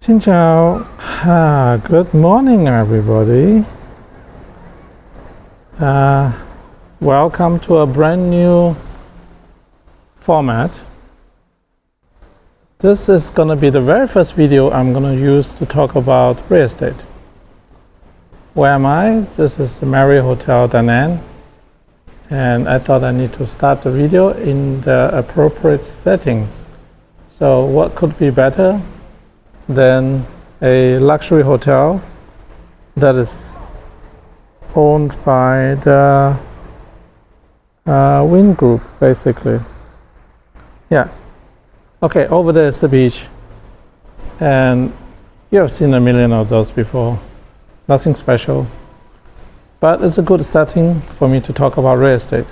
Xin chào. Good morning, everybody. Welcome to a brand new format. This is going to be the very first video I'm going to use to talk about real estate. Where am I? This is the Marriott Hotel Da Nang. And I thought I need to start the video in the appropriate setting. So what could be better than a luxury hotel that is owned by the Wynn Group, basically. Yeah. Okay, over there is the beach. And you have seen a million of those before. Nothing special. But it's a good setting for me to talk about real estate.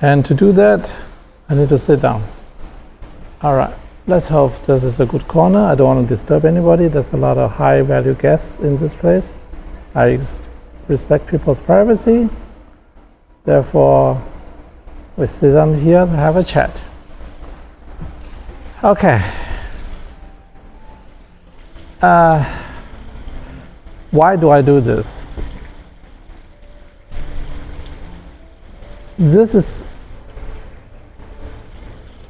And to do that, I need to sit down. All right. Let's hope this is a good corner. I don't want to disturb anybody. There's a lot of high value guests in this place. I respect people's privacy. Therefore, we sit down here and have a chat. Okay. Why do I do this? This is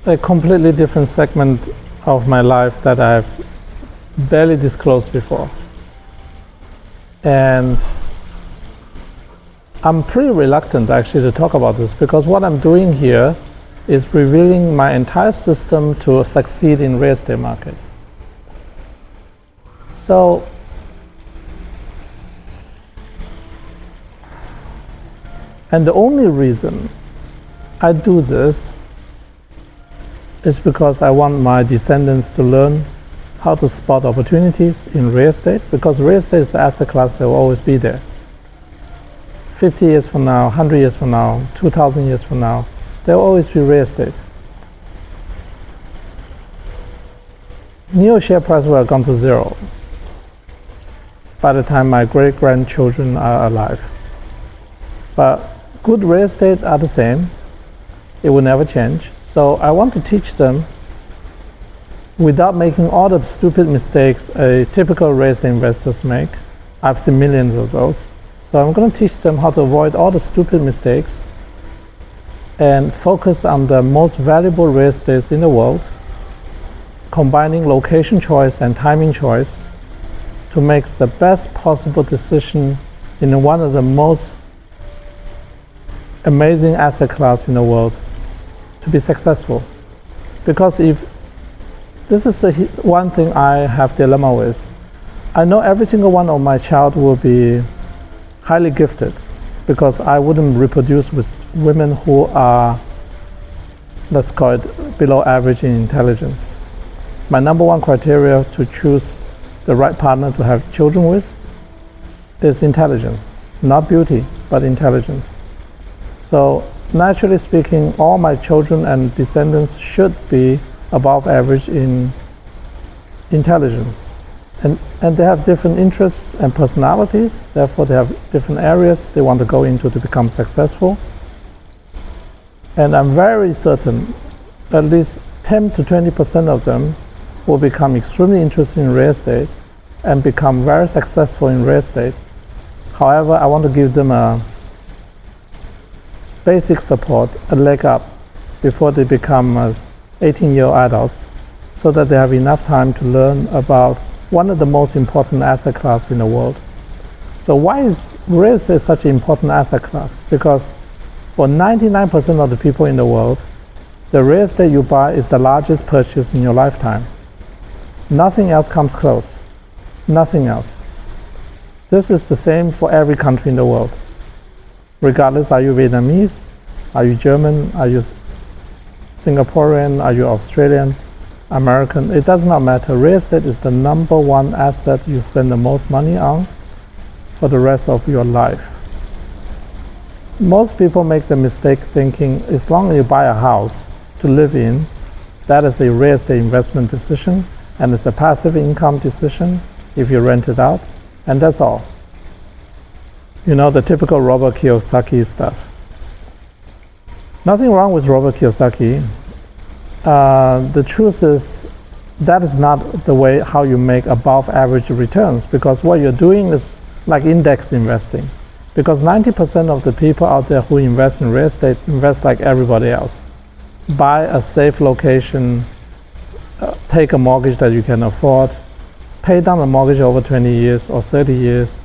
a completely different segment of my life that I've barely disclosed before. And I'm pretty reluctant actually to talk about this because what I'm doing here is revealing my entire system to succeed in real estate market. So and the only reason I do this is because I want my descendants to learn how to spot opportunities in real estate, because real estate is the asset class that will always be there. 50 years from now, 100 years from now, 2,000 years from now, there will always be real estate. NIO share price will have gone to zero by the time my great-grandchildren are alive. But good real estate are the same. It will never change. So I want to teach them without making all the stupid mistakes a typical real estate investors make. I've seen millions of those. So I'm going to teach them how to avoid all the stupid mistakes and focus on the most valuable real estates in the world, combining location choice and timing choice to make the best possible decision in one of the most amazing asset class in the world to be successful. Because if this is the one thing I have dilemma with, I know every single one of my child will be highly gifted because I wouldn't reproduce with women who are, let's call it, below average in intelligence. My number one criteria to choose the right partner to have children with is intelligence, not beauty, but intelligence. So naturally speaking, all my children and descendants should be above average in intelligence. And they have different interests and personalities, therefore they have different areas they want to go into to become successful. And I'm very certain at least 10 to 20% of them will become extremely interested in real estate and become very successful in real estate. However, I want to give them a basic support, a leg up before they become 18-year-old adults, so that they have enough time to learn about one of the most important asset class in the world. So why is real estate such an important asset class? Because for 99% of the people in the world, the real estate you buy is the largest purchase in your lifetime. Nothing else comes close. Nothing else. This is the same for every country in the world. Regardless, are you Vietnamese, are you German, are you Singaporean, are you Australian, American, it does not matter. Real estate is the number one asset you spend the most money on for the rest of your life. Most people make the mistake thinking as long as you buy a house to live in, that is a real estate investment decision, and it's a passive income decision if you rent it out, and that's all. You know, the typical Robert Kiyosaki stuff. Nothing wrong with Robert Kiyosaki. The truth is, that is not the way how you make above average returns, because what you're doing is like index investing. Because 90% of the people out there who invest in real estate invest like everybody else. Buy a safe location, take a mortgage that you can afford, pay down the mortgage over 20 years or 30 years,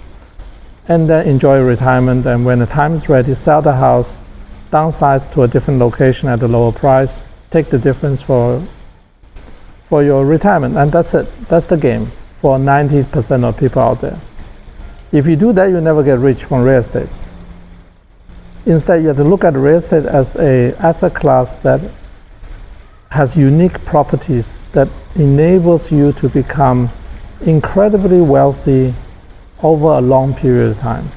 and then enjoy retirement. And when the time is ready, sell the house, downsize to a different location at a lower price, take the difference for your retirement. And that's it. That's the game for 90% of people out there. If you do that, you never get rich from real estate. Instead, you have to look at real estate as an asset class that has unique properties that enables you to become incredibly wealthy over a long period of time,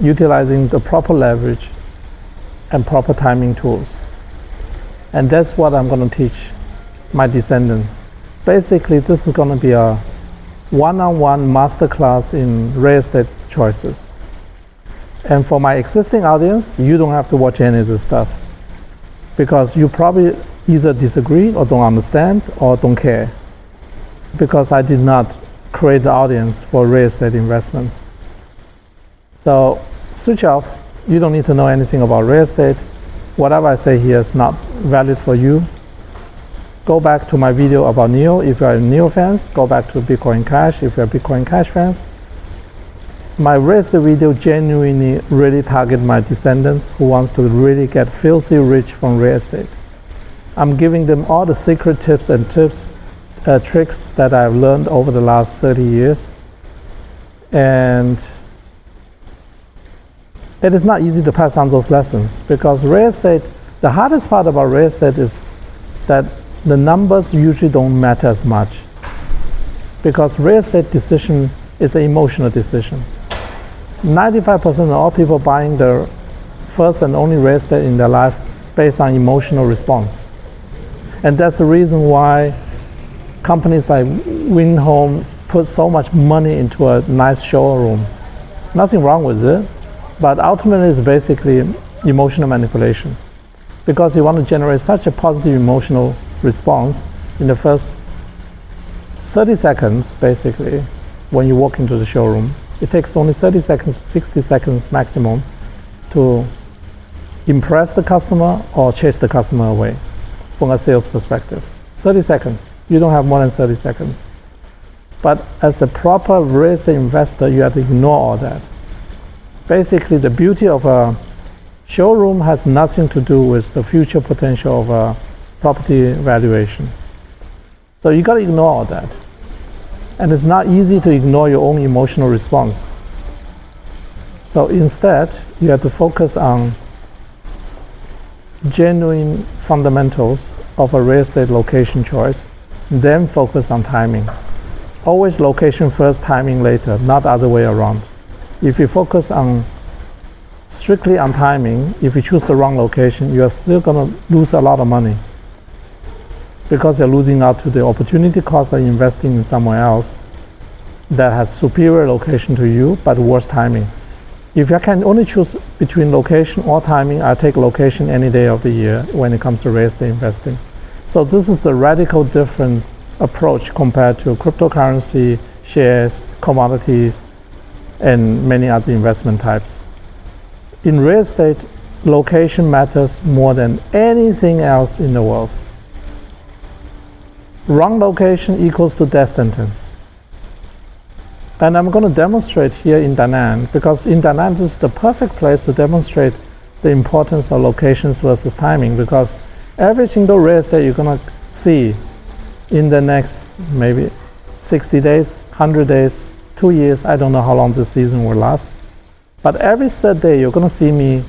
utilizing the proper leverage and proper timing tools. And that's what I'm going to teach my descendants. Basically, this is going to be a one-on-one masterclass in real estate choices. And for my existing audience, you don't have to watch any of this stuff, because you probably either disagree or don't understand or don't care, because I did not create the audience for real estate investments. So switch off. You don't need to know anything about real estate. Whatever I say here is not valid for you. Go back to my video about NEO. If you are NEO fans, go back to Bitcoin Cash. If you are Bitcoin Cash fans, my real estate video genuinely really target my descendants who wants to really get filthy rich from real estate. I'm giving them all the secret tips and tricks that I've learned over the last 30 years. And it is not easy to pass on those lessons, because real estate, the hardest part about real estate is that the numbers usually don't matter as much, because real estate decision is an emotional decision. 95% of all people buying their first and only real estate in their life based on emotional response. And that's the reason why companies like Win Home put so much money into a nice showroom. Nothing wrong with it, but ultimately it's basically emotional manipulation, because you want to generate such a positive emotional response in the first 30 seconds, basically, when you walk into the showroom. It takes only 30 seconds, 60 seconds maximum to impress the customer or chase the customer away from a sales perspective. 30 seconds. You don't have more than 30 seconds. But as the proper real estate investor, you have to ignore all that. Basically, the beauty of a showroom has nothing to do with the future potential of a property valuation. So you got to ignore all that. And it's not easy to ignore your own emotional response. So instead, you have to focus on genuine fundamentals of a real estate location choice, then focus on timing. Always location first, timing later, not the other way around. If you focus strictly on timing, if you choose the wrong location, you are still going to lose a lot of money, because you're losing out to the opportunity cost of investing in somewhere else that has superior location to you, but worse timing. If I can only choose between location or timing, I take location any day of the year when it comes to real estate investing. So this is a radical different approach compared to cryptocurrency, shares, commodities, and many other investment types. In real estate, location matters more than anything else in the world. Wrong location equals to death sentence. And I'm going to demonstrate here in Da Nang, because in Da Nang this is the perfect place to demonstrate the importance of locations versus timing, because every single real estate you're going to see in the next maybe 60 days, 100 days, 2 years, I don't know how long this season will last, but every third day you're going to see me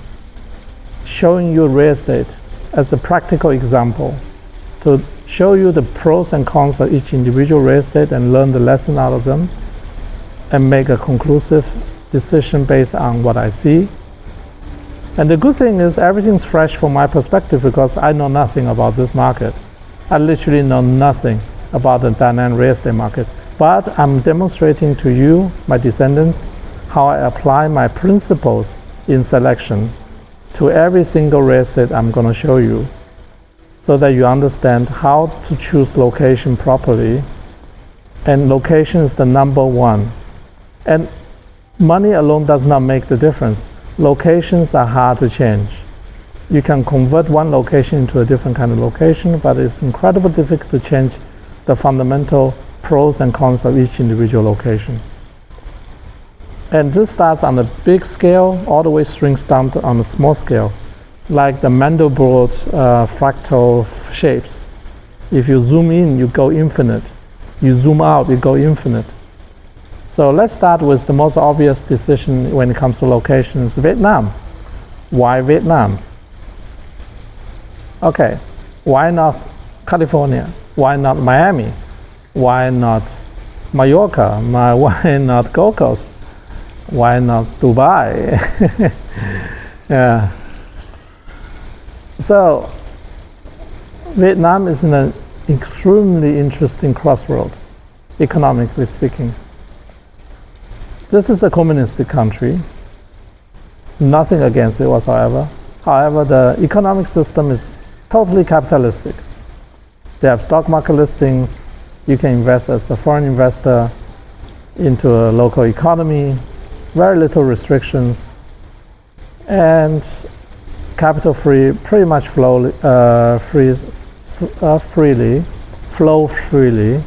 showing you real estate as a practical example to show you the pros and cons of each individual real estate and learn the lesson out of them and make a conclusive decision based on what I see. And the good thing is everything's fresh from my perspective, because I know nothing about this market. I literally know nothing about the Da Nang real estate market. But I'm demonstrating to you, my descendants, how I apply my principles in selection to every single real estate I'm going to show you. so that you understand how to choose location properly. And location is the number one. And money alone does not make the difference. Locations are hard to change. You can convert one location into a different kind of location, but it's incredibly difficult to change the fundamental pros and cons of each individual location. And this starts on a big scale, all the way shrinks down to on a small scale, like the Mandelbrot fractal shapes. If you zoom in, you go infinite. You zoom out, you go infinite. So let's start with the most obvious decision when it comes to locations, Vietnam. Why Vietnam? Okay, why not California? Why not Miami? Why not Mallorca? Why not Gold Coast? Why not Dubai? Yeah. So Vietnam is in an extremely interesting crossroad, economically speaking. This is a communistic country, nothing against it whatsoever. However, the economic system is totally capitalistic. They have stock market listings. You can invest as a foreign investor into a local economy, very little restrictions, and capital free, pretty much flow freely,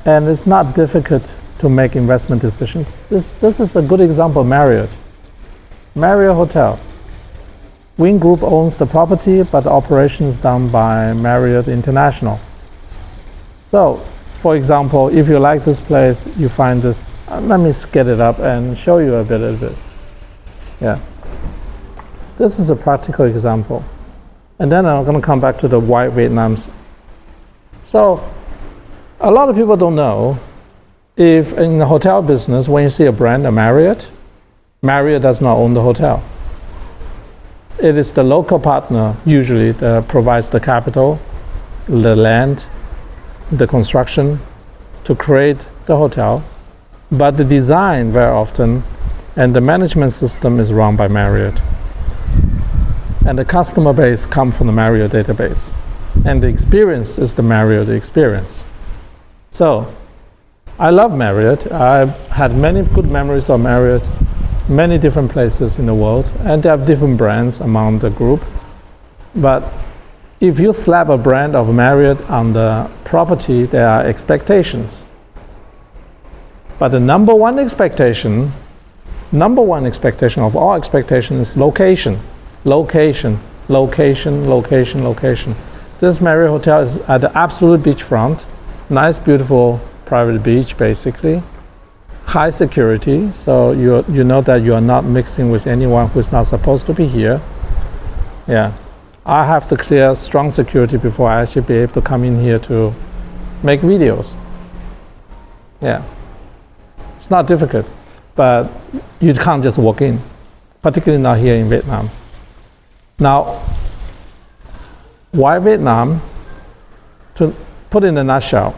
and it's not difficult to make investment decisions. This is a good example of Marriott. Marriott Hotel. Wing Group owns the property, but the operation is done by Marriott International. So, for example, if you like this place, you find this. Let me get it up and show you a little bit. Yeah. This is a practical example. And then I'm going to come back to the why Vietnam. So, a lot of people don't know if in the hotel business, when you see a brand, a Marriott does not own the hotel. It is the local partner usually that provides the capital, the land, the construction to create the hotel, but the design very often and the management system is run by Marriott. And the customer base comes from the Marriott database. And the experience is the Marriott experience. So, I love Marriott. I've had many good memories of Marriott, many different places in the world, and they have different brands among the group. But if you slap a brand of Marriott on the property, there are expectations. But the number one expectation of all expectations is location. Location, location, location, location. This Marriott Hotel is at the absolute beachfront, nice, beautiful private beach, basically. High security, so you know that you are not mixing with anyone who's not supposed to be here. Yeah, I have to clear strong security before I actually be able to come in here to make videos. Yeah, it's not difficult, but you can't just walk in, particularly not here in Vietnam. Now, why Vietnam? To put in a nutshell,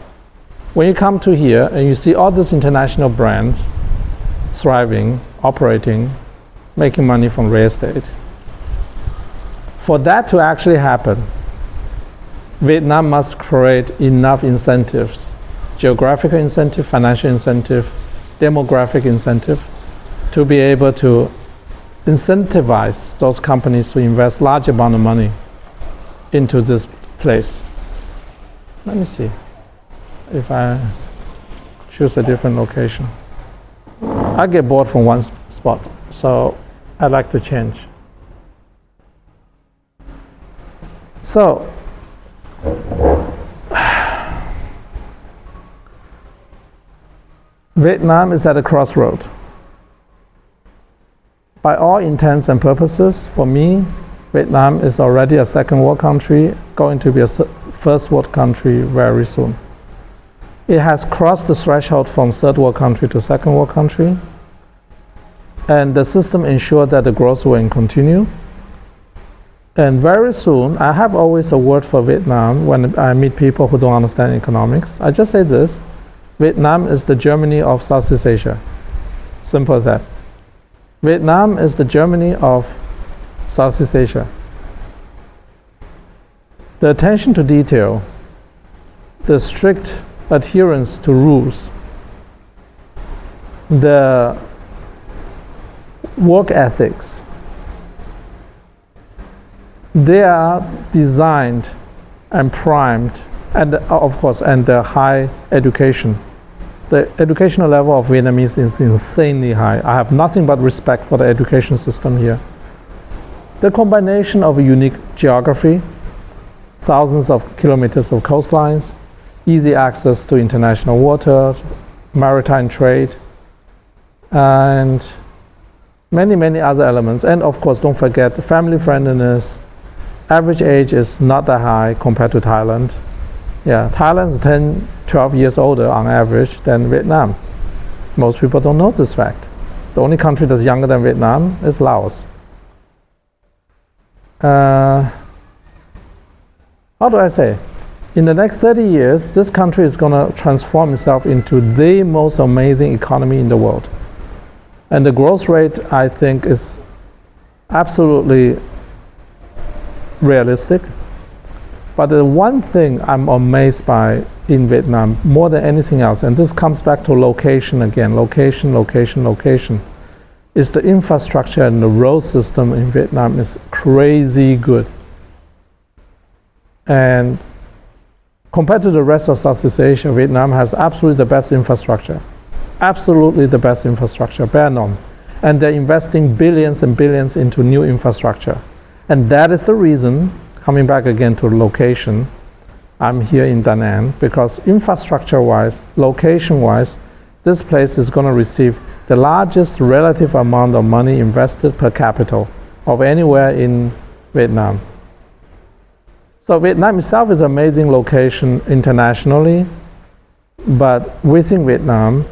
when you come to here and you see all these international brands thriving, operating, making money from real estate, for that to actually happen, Vietnam must create enough incentives, geographical incentive, financial incentive, demographic incentive, to be able to incentivize those companies to invest large amount of money into this place. Let me see if I choose a different location. I get bored from one spot, so I like to change. So, Vietnam is at a crossroad. By all intents and purposes, for me, Vietnam is already a second world country, going to be a first world country very soon. It has crossed the threshold from third world country to second world country, and the system ensures that the growth will continue. And very soon, I have always a word for Vietnam when I meet people who don't understand economics. I just say this: Vietnam is the Germany of Southeast Asia. Simple as that. Vietnam is the Germany of Southeast Asia. The attention to detail, the strict adherence to rules, the work ethics, they are designed and primed, and of course, and the high education. The educational level of Vietnamese is insanely high. I have nothing but respect for the education system here. The combination of a unique geography, thousands of kilometers of coastlines, easy access to international water, maritime trade, and many, many other elements. And of course, don't forget the family friendliness. Average age is not that high compared to Thailand. Yeah, Thailand is 10, 12 years older on average than Vietnam. Most people don't know this fact. The only country that's younger than Vietnam is Laos. How do I say? In the next 30 years, this country is going to transform itself into the most amazing economy in the world. And the growth rate, I think, is absolutely realistic. But the one thing I'm amazed by in Vietnam more than anything else, and this comes back to location again, location, is the infrastructure and the road system in Vietnam is crazy good. And compared to the rest of Southeast Asia, Vietnam has absolutely the best infrastructure. Absolutely the best infrastructure, bare none. And they're investing billions and billions into new infrastructure. And that is the reason, coming back again to location, I'm here in Da Nang, because infrastructure-wise, location-wise, this place is going to receive the largest relative amount of money invested per capita of anywhere in Vietnam. So Vietnam itself is an amazing location internationally, but within Vietnam,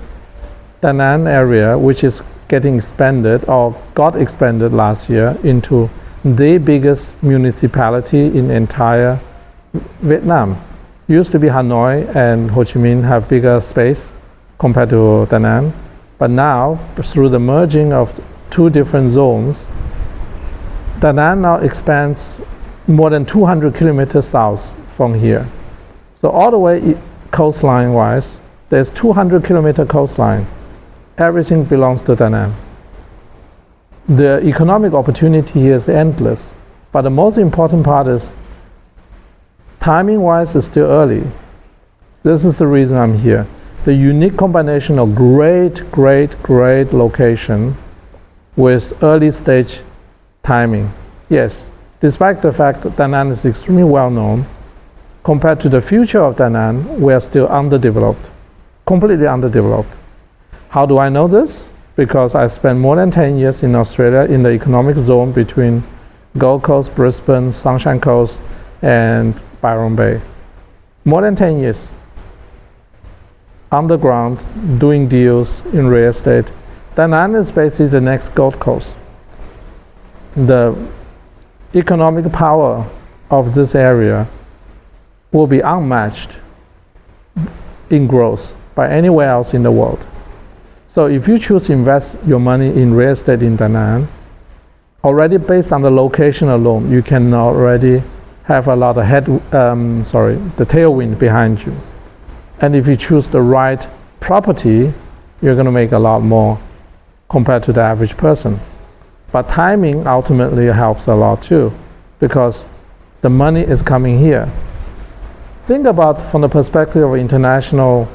Da Nang area, which is getting expanded or got expanded last year into the biggest municipality in entire Vietnam. Used to be Hanoi and Ho Chi Minh have bigger space compared to Da Nang, but now through the merging of two different zones, Da Nang now expands more than 200 kilometers south from here. So all the way coastline wise, there's 200-kilometer coastline. Everything belongs to Da Nang. The economic opportunity here is endless, but the most important part is timing-wise it's still early. This is the reason I'm here. The unique combination of great location with early stage timing. Yes, despite the fact that Da Nang is extremely well known, compared to the future of Da Nang, we are still underdeveloped, completely underdeveloped. How do I know this? Because I spent more than 10 years in Australia in the economic zone between Gold Coast, Brisbane, Sunshine Coast, and Byron Bay. More than 10 years. Underground, doing deals in real estate. Da Nang is basically the next Gold Coast. The economic power of this area will be unmatched in growth by anywhere else in the world. So if you choose to invest your money in real estate in Da Nang, already based on the location alone, you can already have a lot of the tailwind behind you. And if you choose the right property, you're going to make a lot more compared to the average person. But timing ultimately helps a lot too, because the money is coming here. Think about from the perspective of international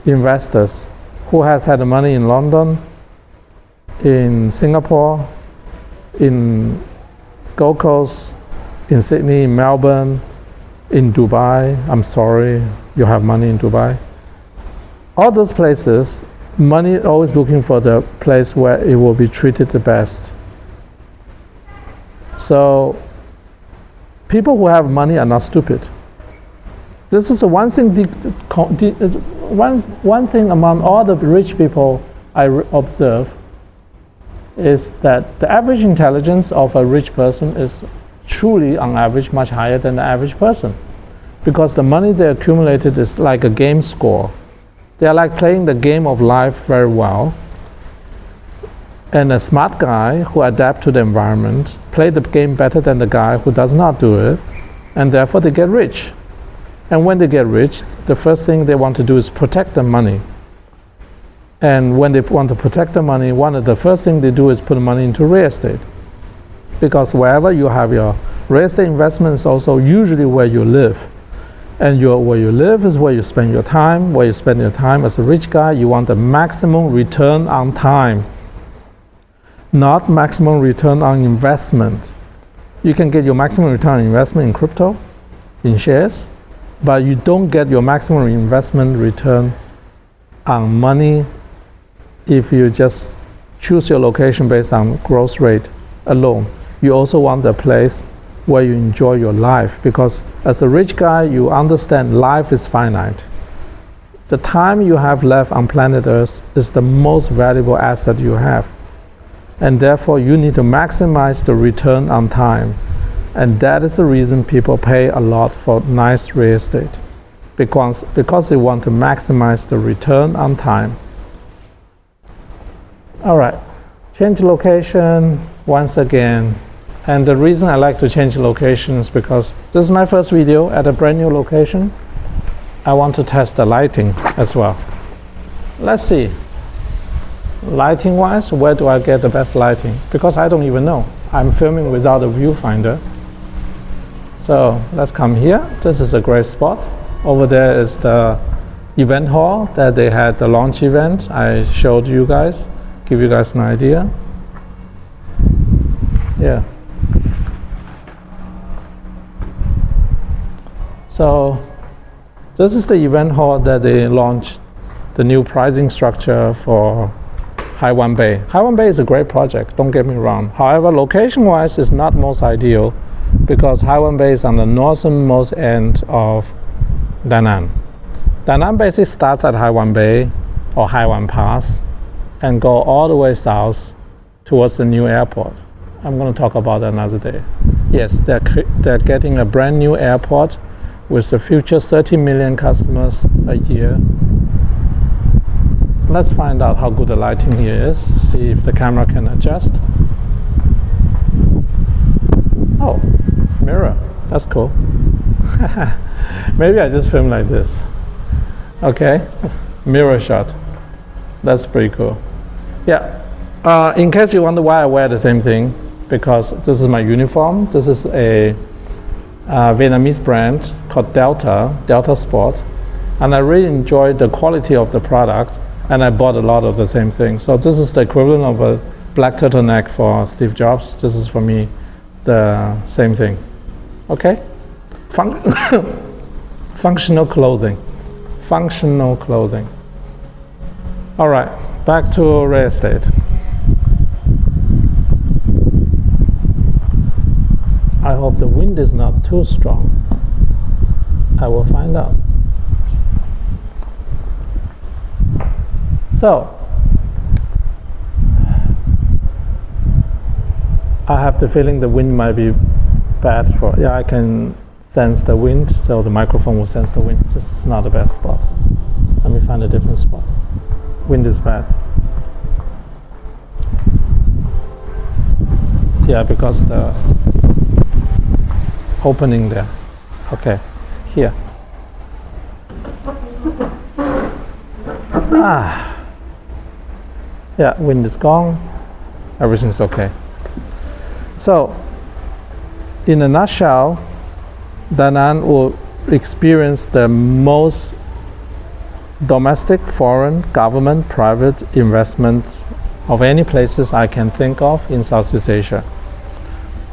investors who has had the money in London, in Singapore, in Gold Coast, in Sydney, in Melbourne, in Dubai. I'm sorry, you have money in Dubai. All those places, money always looking for the place where it will be treated the best. So people who have money are not stupid. This is the one thing, one thing among all the rich people I observe is that the average intelligence of a rich person is truly, on average, much higher than the average person. Because the money they accumulated is like a game score. They are like playing the game of life very well. And a smart guy who adapts to the environment play the game better than the guy who does not do it. and therefore they get rich. And when they get rich, the first thing they want to do is protect the money. And when they want to protect the money, one of the first things they do is put money into real estate. Because wherever you have your real estate investment is also usually where you live. And where you live is where you spend your time. Where you spend your time as a rich guy, you want the maximum return on time, not maximum return on investment. You can get your maximum return on investment in crypto, in shares, but you don't get your maximum investment return on money if you just choose your location based on growth rate alone. You also want a place where you enjoy your life, because as a rich guy, you understand life is finite. The time you have left on planet Earth is the most valuable asset you have. And therefore, you need to maximize the return on time. And that is the reason people pay a lot for nice real estate, because they want to maximize the return on time. All right, change location once again. And the reason I like to change location is because this is my first video at a brand new location. I want to test the lighting as well. Let's see. Lighting wise, where do I get the best lighting? Because I don't even know. I'm filming without a viewfinder. So let's come here. This is a great spot. Over there is the event hall that they had the launch event. I showed you guys, give you guys an idea. Yeah. So this is the event hall that they launched the new pricing structure for Hai Wan Bay. Hai Wan Bay is a great project, don't get me wrong. However, location-wise, it's not most ideal because Hai Wan Bay is on the northernmost end of Da Nang. Da Nang basically starts at Hai Wan Bay or Hai Wan Pass and go all the way south towards the new airport. I'm going to talk about that another day. Yes, they're getting a brand new airport with the future 30 million customers a year. Let's find out how good the lighting here is, see if the camera can adjust. Oh, mirror, that's cool. Maybe I just film like this. Okay, mirror shot. That's pretty cool. Yeah, in case you wonder why I wear the same thing, because this is my uniform. This is a Vietnamese brand called Delta Sport, and I really enjoyed the quality of the product, and I bought a lot of the same thing. So this is the equivalent of a black turtleneck for Steve Jobs. This is for me the same thing. Okay, functional clothing. Functional clothing. All right, back to real estate. I hope the wind is not too strong. I will find out. So, I have the feeling the wind might be bad for, yeah, I can sense the wind, so the microphone will sense the wind. This is not the best spot. Let me find a different spot. Wind is bad. Yeah, because the opening there. Okay, here. Yeah, wind is gone. Everything's okay. So, in a nutshell, Da Nang will experience the most domestic, foreign, government, private investment of any places I can think of in Southeast Asia.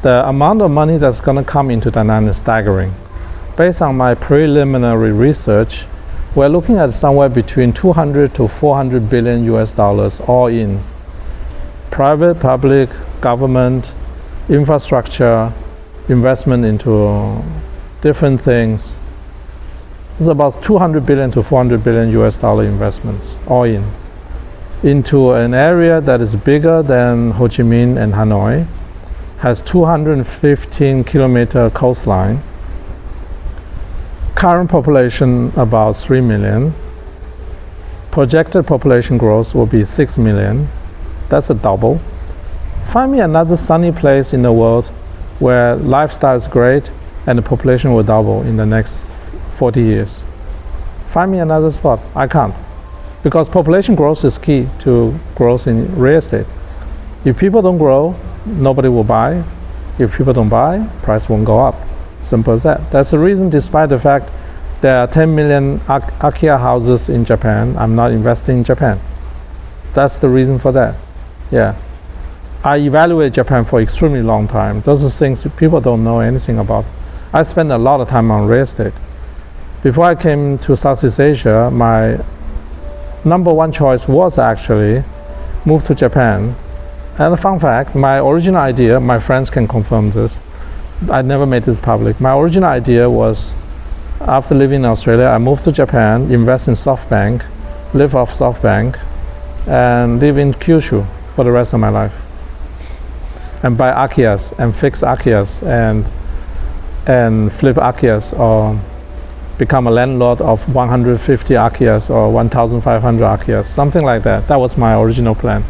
The amount of money that's going to come into Da Nang is staggering. Based on my preliminary research, we're looking at somewhere between 200 to 400 billion US dollars all in. Private, public, government, infrastructure, investment into different things. It's about 200 billion to 400 billion US dollar investments all in. Into an area that is bigger than Ho Chi Minh and Hanoi, has 215 kilometer coastline, current population about 3 million, projected population growth will be 6 million, that's a double. Find me another sunny place in the world where lifestyle is great, and the population will double in the next 40 years. Find me another spot. I can't. Because population growth is key to growth in real estate. If people don't grow, nobody will buy. If people don't buy, price won't go up. Simple as that. That's the reason, despite the fact there are 10 million IKEA houses in Japan, I'm not investing in Japan. That's the reason for that. Yeah. I evaluate Japan for extremely long time. Those are things that people don't know anything about. I spend a lot of time on real estate. Before I came to Southeast Asia, my number one choice was actually move to Japan. And a fun fact, my original idea, my friends can confirm this, I never made this public. My original idea was, after living in Australia, I moved to Japan, invest in SoftBank, live off SoftBank, and live in Kyushu for the rest of my life. And buy IKEAs and fix IKEAs and flip IKEAs, or become a landlord of 150 IKEAs or 1,500 IKEAs, something like that. That was my original plan.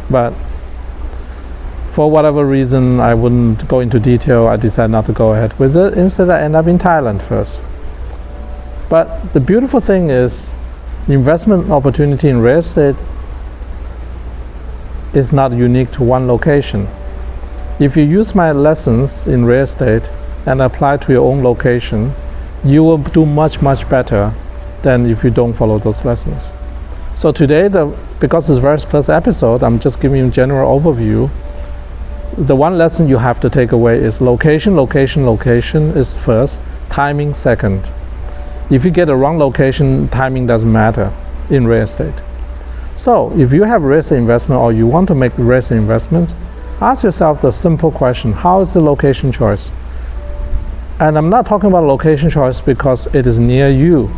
But for whatever reason, I wouldn't go into detail. I decided not to go ahead with it. Instead, I ended up in Thailand first. But the beautiful thing is, the investment opportunity in real estate is not unique to one location. If you use my lessons in real estate and apply to your own location, you will do much better than if you don't follow those lessons. So today, because it's the very first episode, I'm just giving you a general overview. The one lesson you have to take away is location is first, timing second. If you get a wrong location, timing doesn't matter in real estate. So if you have real estate investment or you want to make real estate investments, ask yourself the simple question: how is the location choice? And I'm not talking about location choice because it is near you.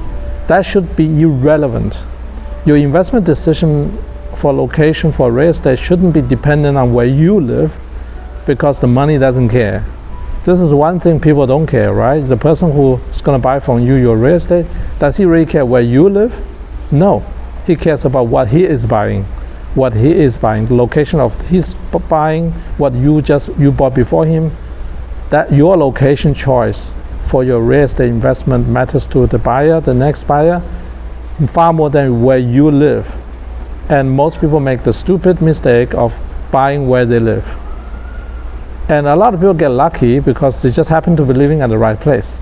That should be irrelevant. Your investment decision for location for real estate shouldn't be dependent on where you live, because the money doesn't care. This is one thing people don't care, right? The person who's going to buy from you your real estate, does he really care where you live? No. He cares about what he is buying. The location of his buying, what you bought before him. That your location choice for your real estate investment matters to the buyer, the next buyer, far more than where you live. And most people make the stupid mistake of buying where they live. And a lot of people get lucky because they just happen to be living at the right place.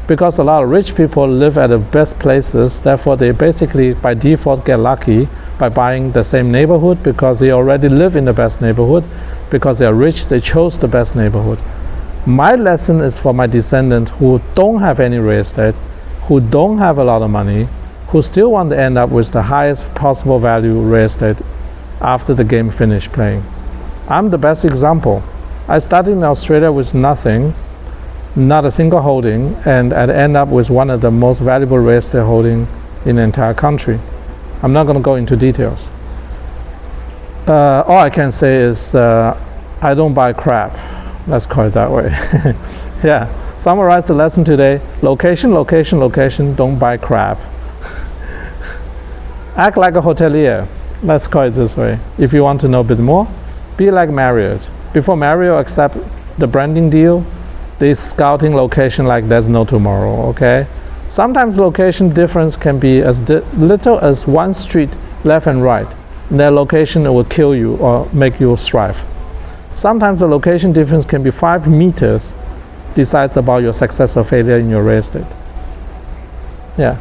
Because a lot of rich people live at the best places, therefore they basically by default get lucky by buying the same neighborhood because they already live in the best neighborhood. Because they are rich, they chose the best neighborhood. My lesson is for my descendants who don't have any real estate, who don't have a lot of money, who still want to end up with the highest possible value real estate after the game finished playing. I'm the best example. I started in Australia with nothing, not a single holding, and I end up with one of the most valuable real estate holding in the entire country. I'm not going to go into details. All I can say is I don't buy crap. Let's call it that way. Yeah, summarize the lesson today: location, don't buy crap. Act like a hotelier. Let's call it this way. If you want to know a bit more, be like Marriott. Before Marriott accept the branding deal, they scouting location like there's no tomorrow, okay? Sometimes location difference can be as little as one street left and right. Their location will kill you or make you strive. Sometimes the location difference can be 5 meters, decides about your success or failure in your real estate. Yeah.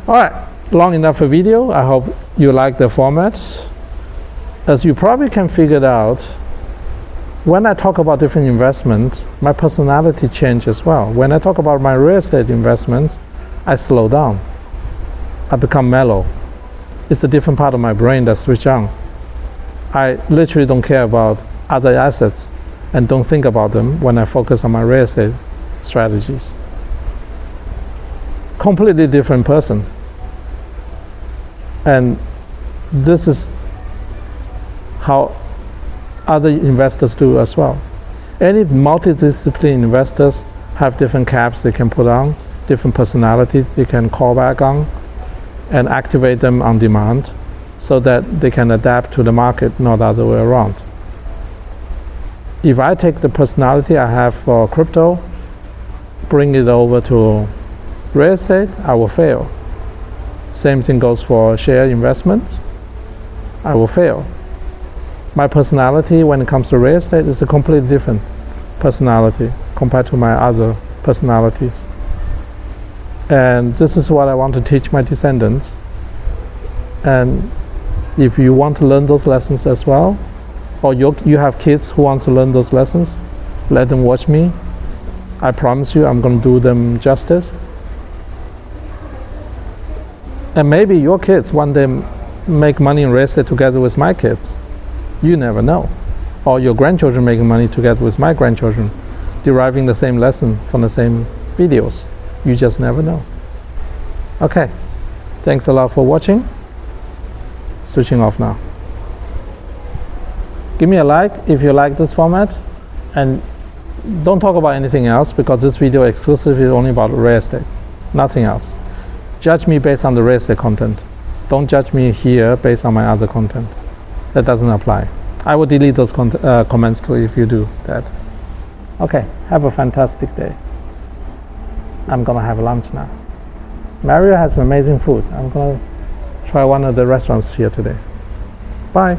All right, long enough a video. I hope you like the format. As you probably can figure it out, when I talk about different investments, my personality changes as well. When I talk about my real estate investments, I slow down. I become mellow. It's a different part of my brain that switch on. I literally don't care about other assets and don't think about them when I focus on my real estate strategies. Completely different person. And this is how other investors do as well. Any multidisciplinary investors have different caps they can put on, different personalities they can call back on, and activate them on demand so that they can adapt to the market, not the other way around. If I take the personality I have for crypto bring it over to real estate, I will fail. Same thing goes for share investment. I will fail. My personality when it comes to real estate is a completely different personality compared to my other personalities. And this is what I want to teach my descendants. And if you want to learn those lessons as well, or you have kids who want to learn those lessons, let them watch me. I promise you I'm going to do them justice. And maybe your kids one day make money in real estate together with my kids. You never know. Or your grandchildren making money together with my grandchildren, deriving the same lesson from the same videos. You just never know. Okay, thanks a lot for watching. Switching off now. Give me a like if you like this format, and don't talk about anything else because this video exclusively is only about real estate, nothing else. Judge me based on the real estate content. Don't judge me here based on my other content. That doesn't apply. I will delete those comments too if you do that. Okay, have a fantastic day. I'm gonna have lunch now. Mario has amazing food. I'm gonna try one of the restaurants here today. Bye.